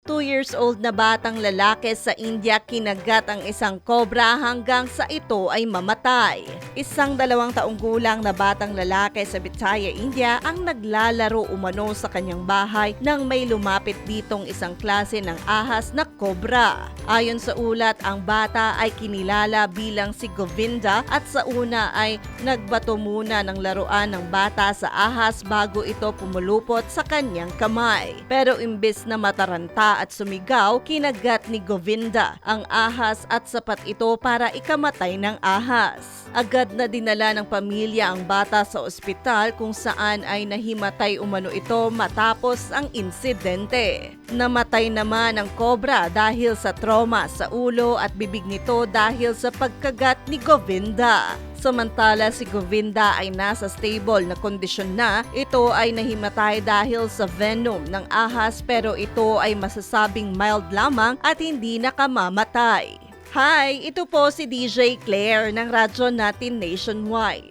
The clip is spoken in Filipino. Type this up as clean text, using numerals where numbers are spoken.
2 years old na batang lalaki sa India kinagat ang isang kobra hanggang sa ito ay mamatay. Isang 2 taong gulang na batang lalaki sa Bithaya, India ang naglalaro umano sa kanyang bahay nang may lumapit ditong isang klase ng ahas na kobra. Ayon sa ulat, ang bata ay kinilala bilang si Govinda at sa una ay nagbato muna ng laruan ng bata sa ahas bago ito pumulupot sa kanyang kamay. Pero imbes na mataranta at sumigaw, kinagat ni Govinda ang ahas at sapat ito para ikamatay ng ahas. Agad na dinala ng pamilya ang bata sa ospital kung saan ay nahimatay umano ito matapos ang insidente. Namatay naman ang kobra dahil sa trauma sa ulo at bibig nito dahil sa pagkagat ni Govinda. Samantala si Govinda ay nasa stable na kondisyon na. Ito ay nahimatay dahil sa venom ng ahas pero ito ay masasabing mild lamang at hindi nakamamatay. Hi! Ito po si DJ Claire ng radyo natin nationwide.